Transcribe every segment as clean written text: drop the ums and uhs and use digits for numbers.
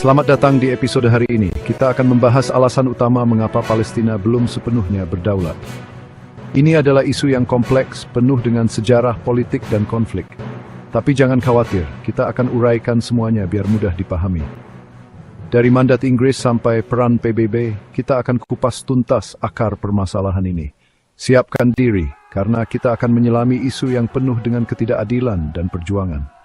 Selamat datang di episode hari ini. Kita akan membahas alasan utama mengapa Palestina belum sepenuhnya berdaulat. Ini adalah isu yang kompleks, penuh dengan sejarah, politik, dan konflik. Tapi jangan khawatir, kita akan uraikan semuanya biar mudah dipahami. Dari mandat Inggris sampai peran PBB, kita akan kupas tuntas akar permasalahan ini. Siapkan diri, karena kita akan menyelami isu yang penuh dengan ketidakadilan dan perjuangan.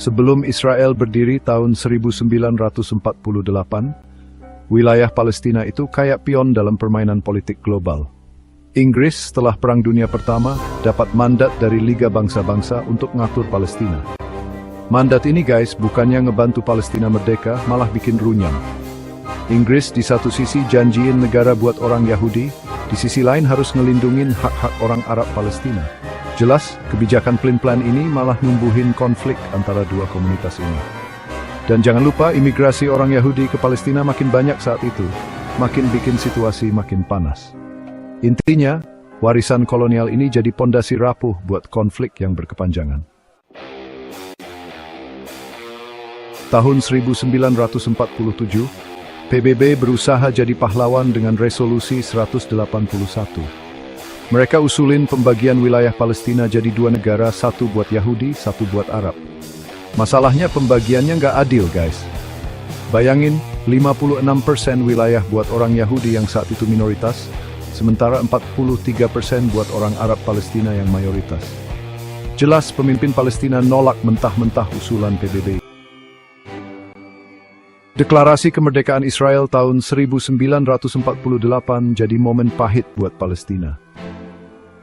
Sebelum Israel berdiri tahun 1948, wilayah Palestina itu kayak pion dalam permainan politik global. Inggris setelah Perang Dunia Pertama dapat mandat dari Liga Bangsa-Bangsa untuk ngatur Palestina. Mandat ini guys, bukannya ngebantu Palestina merdeka, malah bikin runyam. Inggris di satu sisi janjiin negara buat orang Yahudi, di sisi lain harus ngelindungin hak-hak orang Arab Palestina. Jelas, kebijakan plan-plan ini malah numbuhin konflik antara dua komunitas ini. Dan jangan lupa, imigrasi orang Yahudi ke Palestina makin banyak saat itu, makin bikin situasi makin panas. Intinya, warisan kolonial ini jadi pondasi rapuh buat konflik yang berkepanjangan. Tahun 1947, PBB berusaha jadi pahlawan dengan resolusi 181. Mereka usulin pembagian wilayah Palestina jadi dua negara, satu buat Yahudi, satu buat Arab. Masalahnya pembagiannya nggak adil guys. Bayangin, 56% wilayah buat orang Yahudi yang saat itu minoritas, sementara 43% buat orang Arab Palestina yang mayoritas. Jelas pemimpin Palestina nolak mentah-mentah usulan PBB. Deklarasi kemerdekaan Israel tahun 1948 jadi momen pahit buat Palestina.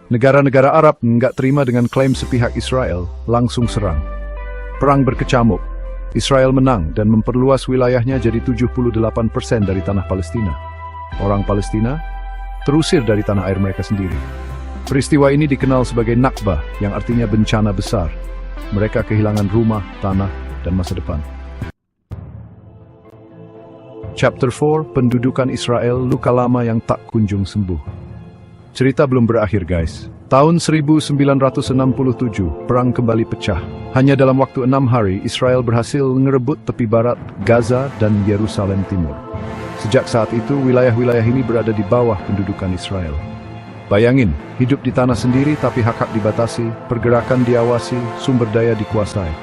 Negara-negara Arab nggak terima dengan klaim sepihak Israel, langsung serang. Perang berkecamuk. Israel menang dan memperluas wilayahnya jadi 78% dari tanah Palestina. Orang Palestina terusir dari tanah air mereka sendiri. Peristiwa ini dikenal sebagai Nakbah, yang artinya bencana besar. Mereka kehilangan rumah, tanah, dan masa depan. Chapter 4, Pendudukan Israel, luka lama yang tak kunjung sembuh. Cerita belum berakhir guys. Tahun 1967, perang kembali pecah. Hanya dalam waktu 6 hari, Israel berhasil ngerebut tepi barat, Gaza, dan Yerusalem Timur. Sejak saat itu, wilayah-wilayah ini berada di bawah pendudukan Israel. Bayangin, hidup di tanah sendiri tapi hak-hak dibatasi, pergerakan diawasi, sumber daya dikuasai.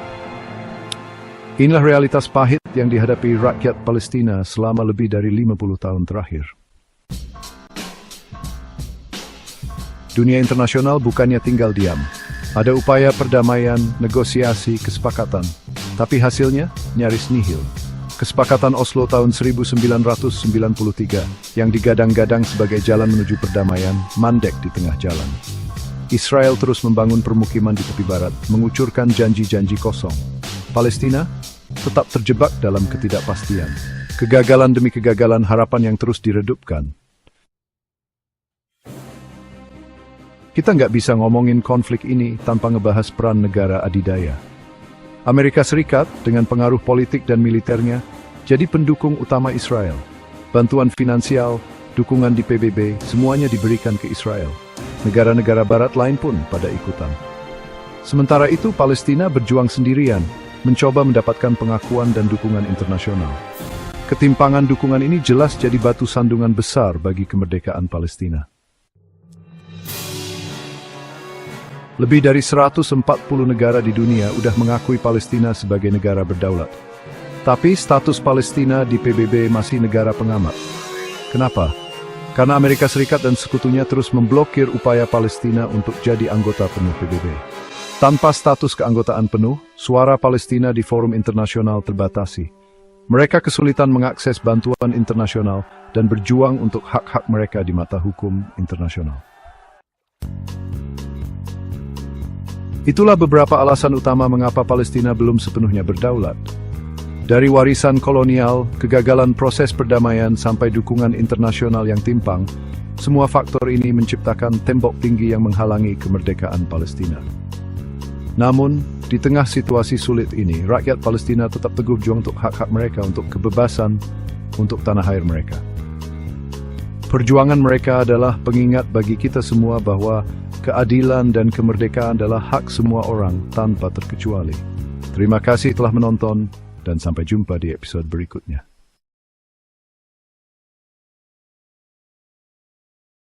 Inilah realitas pahit yang dihadapi rakyat Palestina selama lebih dari 50 tahun terakhir. Dunia internasional bukannya tinggal diam. Ada upaya perdamaian, negosiasi, kesepakatan. Tapi hasilnya nyaris nihil. Kesepakatan Oslo tahun 1993 yang digadang-gadang sebagai jalan menuju perdamaian mandek di tengah jalan. Israel terus membangun permukiman di tepi barat, mengucurkan janji-janji kosong. Palestina tetap terjebak dalam ketidakpastian. Kegagalan demi kegagalan, harapan yang terus diredupkan. Kita nggak bisa ngomongin konflik ini tanpa ngebahas peran negara adidaya. Amerika Serikat dengan pengaruh politik dan militernya jadi pendukung utama Israel. Bantuan finansial, dukungan di PBB, semuanya diberikan ke Israel. Negara-negara barat lain pun pada ikutan. Sementara itu Palestina berjuang sendirian, mencoba mendapatkan pengakuan dan dukungan internasional. Ketimpangan dukungan ini jelas jadi batu sandungan besar bagi kemerdekaan Palestina. Lebih dari 140 negara di dunia udah mengakui Palestina sebagai negara berdaulat. Tapi status Palestina di PBB masih negara pengamat. Kenapa? Karena Amerika Serikat dan sekutunya terus memblokir upaya Palestina untuk jadi anggota penuh PBB. Tanpa status keanggotaan penuh, suara Palestina di forum internasional terbatasi. Mereka kesulitan mengakses bantuan internasional dan berjuang untuk hak-hak mereka di mata hukum internasional. Itulah beberapa alasan utama mengapa Palestina belum sepenuhnya berdaulat. Dari warisan kolonial, kegagalan proses perdamaian, sampai dukungan internasional yang timpang, semua faktor ini menciptakan tembok tinggi yang menghalangi kemerdekaan Palestina. Namun, di tengah situasi sulit ini, rakyat Palestina tetap teguh berjuang untuk hak-hak mereka, untuk kebebasan, untuk tanah air mereka. Perjuangan mereka adalah pengingat bagi kita semua bahwa keadilan dan kemerdekaan adalah hak semua orang tanpa terkecuali. Terima kasih telah menonton, dan sampai jumpa di episode berikutnya.